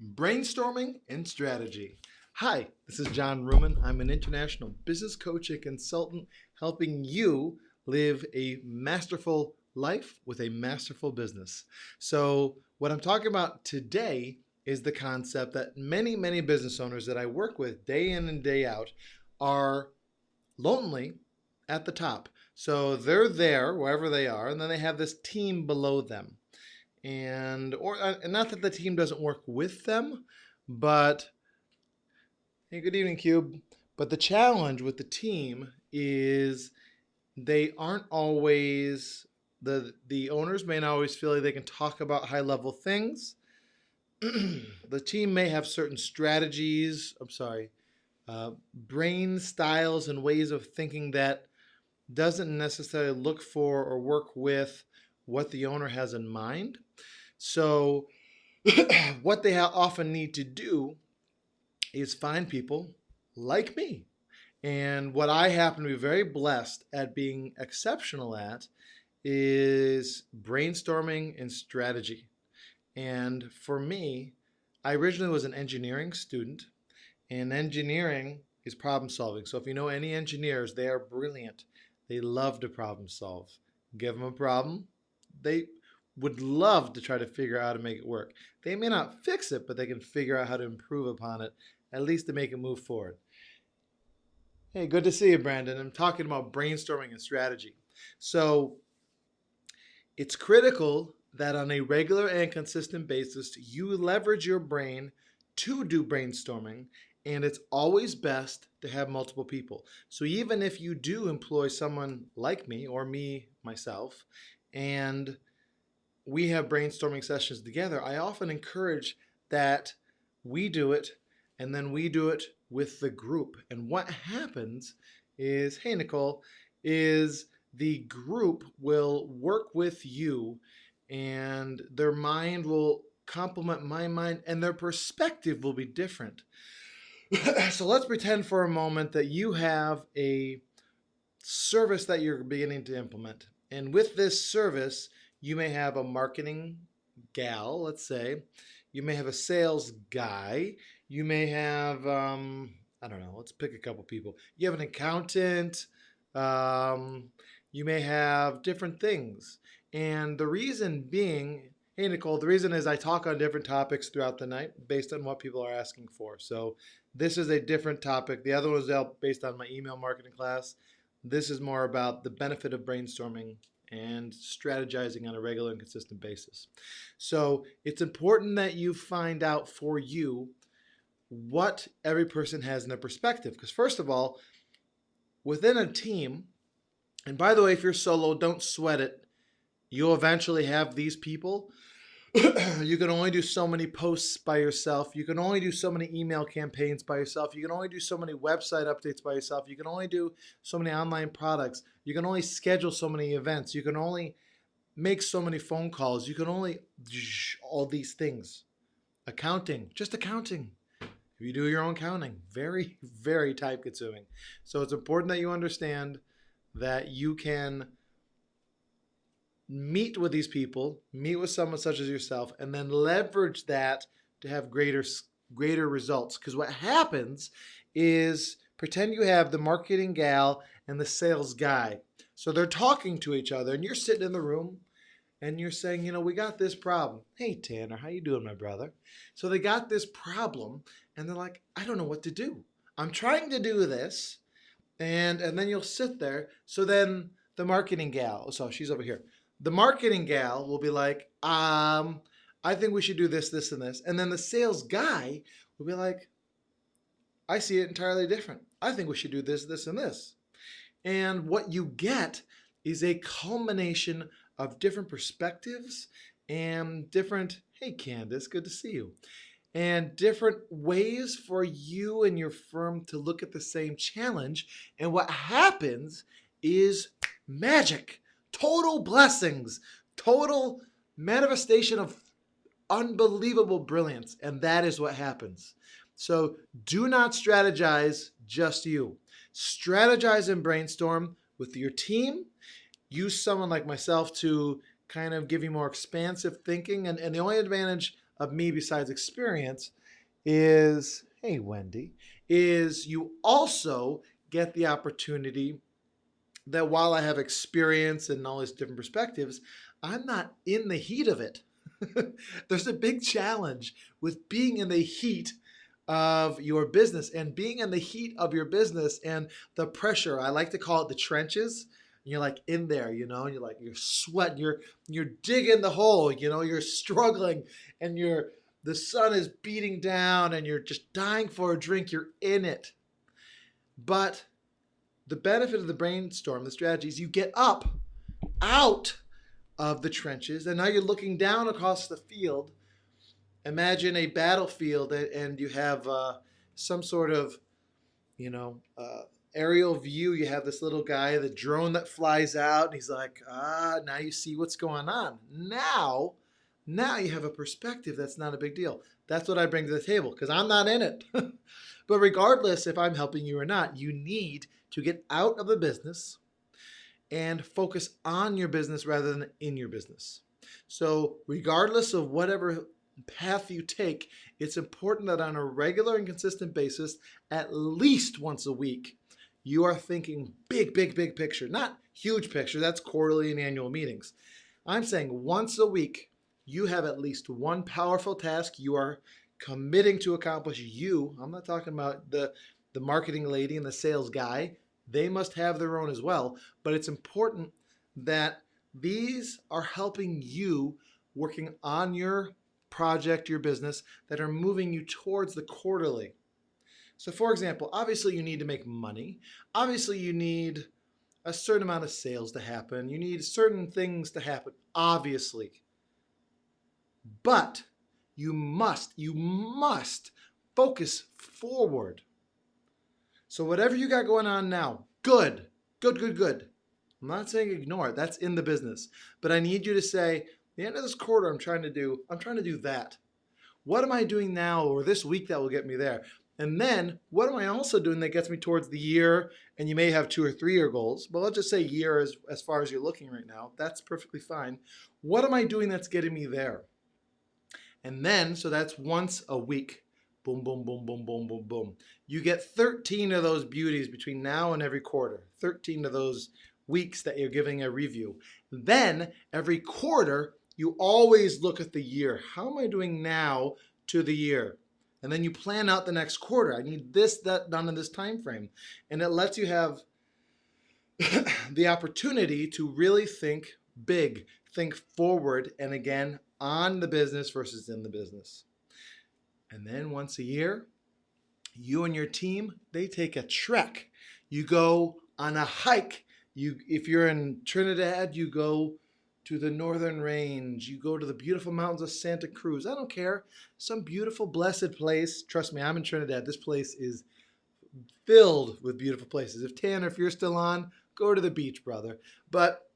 Brainstorming and Strategy. Hi, this is John Ruman. I'm an international business coach and consultant helping you live a masterful life with a masterful business. So, what I'm talking about today is the concept that many business owners that I work with day in and day out are lonely at the top. So, they're there wherever they are, and then they have this team below them and not that the team doesn't work with them, but hey, good evening, Cube. But the challenge with the team is they aren't always the owners may not always feel like they can talk about high level things. The team may have certain strategies. Brain styles and ways of thinking that doesn't necessarily look for or work with what the owner has in mind. So what they often need to do is find people like me. And what I happen to be very blessed at being exceptional at is brainstorming and strategy. And for me, I originally was an engineering student, and engineering is problem solving. So if you know any engineers, they are brilliant. They love to problem solve. Give them a problem, they would love to try to figure out how to make it work. They may not fix it, but they can figure out how to improve upon it, at least to make it move forward. Hey, good to see you, Brandon. I'm talking about brainstorming and strategy. So it's critical that on a regular and consistent basis, you leverage your brain to do brainstorming, and it's always best to have multiple people. So even if you do employ someone like me or me myself, and we have brainstorming sessions together, I often encourage that we do it and then we do it with the group. And what happens is, hey, Nicole, is the group will work with you and their mind will complement my mind and their perspective will be different. So let's pretend for a moment that you have a service that you're beginning to implement. And with this service, you may have a marketing gal, let's say. You may have a sales guy. You may have, I don't know, let's pick a couple people. You have an accountant. You may have different things. And the reason being, hey, Nicole, the reason is I talk on different topics throughout the night based on what people are asking for. So this is a different topic. The other one was based on my email marketing class. This is more about the benefit of brainstorming and strategizing on a regular and consistent basis. So it's important that you find out for you what every person has in their perspective. Because first of all, within a team, and by the way, if you're solo, don't sweat it. You'll eventually have these people. You can only do so many posts by yourself. You can only do so many email campaigns by yourself. You can only do so many website updates by yourself. You can only do so many online products. You can only schedule so many events. You can only make so many phone calls. You can only all these things. Accounting, just accounting. If you do your own counting, very time consuming. So it's important that you understand that you can meet with these people, meet with someone such as yourself, and then leverage that to have greater results. Because what happens is pretend you have the marketing gal and the sales guy. So they're talking to each other, and you're sitting in the room and you're saying, you know, we got this problem. Hey, Tanner, how you doing, my brother? So they got this problem, and they're like, I don't know what to do. I'm trying to do this, and then you'll sit there. So then the marketing gal, so she's over here. The marketing gal will be like, I think we should do this, this, and this. And then the sales guy will be like, I see it entirely different. I think we should do this, this, and this. And what you get is a culmination of different perspectives and different, hey, Candace, good to see you, and different ways for you and your firm to look at the same challenge. And what happens is magic, total blessings, total manifestation of unbelievable brilliance. And that is what happens. So do not strategize just you. Strategize and brainstorm with your team. Use someone like myself to kind of give you more expansive thinking. And the only advantage of me besides experience is, hey, Wendy, is you also get the opportunity that while I have experience and all these different perspectives, I'm not in the heat of it. There's a big challenge with being in the heat of your business and being in the heat of your business and the pressure. I like to call it the trenches. And you're like in there, and you're sweating, you're digging the hole, you're struggling and the sun is beating down and you're just dying for a drink. You're in it. But the benefit of the brainstorm, the strategy, is you get up out of the trenches and now you're looking down across the field. Imagine a battlefield and you have some sort of, aerial view. You have this little guy, the drone that flies out, and he's like, now you see what's going on. Now you have a perspective that's not a big deal. That's what I bring to the table because I'm not in it. But regardless if I'm helping you or not, you need to get out of the business and focus on your business rather than in your business. So regardless of whatever path you take, it's important that on a regular and consistent basis, at least once a week, you are thinking big, big, big picture, not huge picture. That's quarterly and annual meetings. I'm saying once a week, you have at least one powerful task you are committing to accomplish. I'm not talking about the marketing lady and the sales guy. They must have their own as well. But it's important that these are helping you working on your project, your business, that are moving you towards the quarterly. So for example, obviously you need to make money. Obviously you need a certain amount of sales to happen. You need certain things to happen, obviously. But you must focus forward. So whatever you got going on now, good. I'm not saying ignore it. That's in the business. But I need you to say, the end of this quarter, I'm trying to do that. What am I doing now or this week that will get me there? And then what am I also doing that gets me towards the year? And you may have 2 or 3 year goals, but let's just say year as far as you're looking right now. That's perfectly fine. What am I doing that's getting me there? And then, so that's once a week. Boom, boom, boom, boom, boom, boom, boom. You get 13 of those beauties between now and every quarter. 13 of those weeks that you're giving a review. Then every quarter, you always look at the year. How am I doing now to the year? And then you plan out the next quarter. I need that done in this time frame. And it lets you have the opportunity to really think big, think forward, and again, on the business versus in the business. And then once a year, you and your team, they take a trek. You go on a hike. If you're in Trinidad, you go to the northern range. You go to the beautiful mountains of Santa Cruz. I don't care. Some beautiful, blessed place. Trust me, I'm in Trinidad. This place is filled with beautiful places. If you're still on, go to the beach, brother. But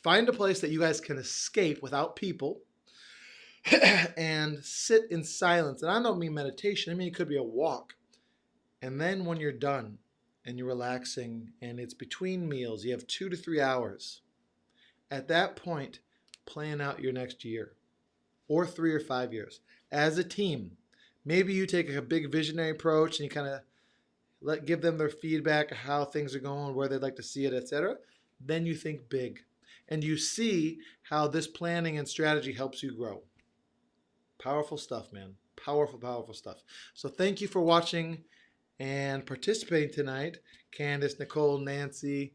find a place that you guys can escape without people and sit in silence. And I don't mean meditation. I mean, it could be a walk. And then when you're done and you're relaxing and it's between meals, you have 2 to 3 hours. At that point, plan out your next year or 3 or 5 years as a team. Maybe you take a big visionary approach and you kind of give them their feedback of how things are going, where they'd like to see it, etc. Then you think big and you see how this planning and strategy helps you grow. Powerful stuff, man. Powerful, powerful stuff. So thank you for watching and participating tonight. Candace, Nicole, Nancy,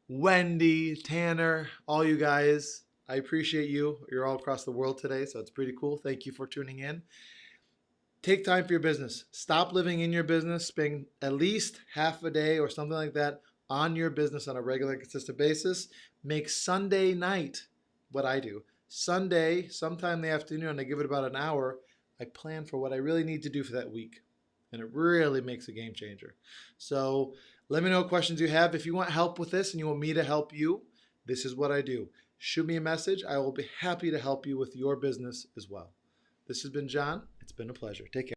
Wendy, Tanner, all you guys. I appreciate you. You're all across the world today, so it's pretty cool. Thank you for tuning in. Take time for your business. Stop living in your business. Spend at least half a day or something like that on your business on a regular, consistent basis. Make Sunday night what I do. Sunday, sometime in the afternoon, I give it about an hour. I plan for what I really need to do for that week. And it really makes a game changer. So let me know what questions you have. If you want help with this and you want me to help you, this is what I do. Shoot me a message. I will be happy to help you with your business as well. This has been John. It's been a pleasure. Take care.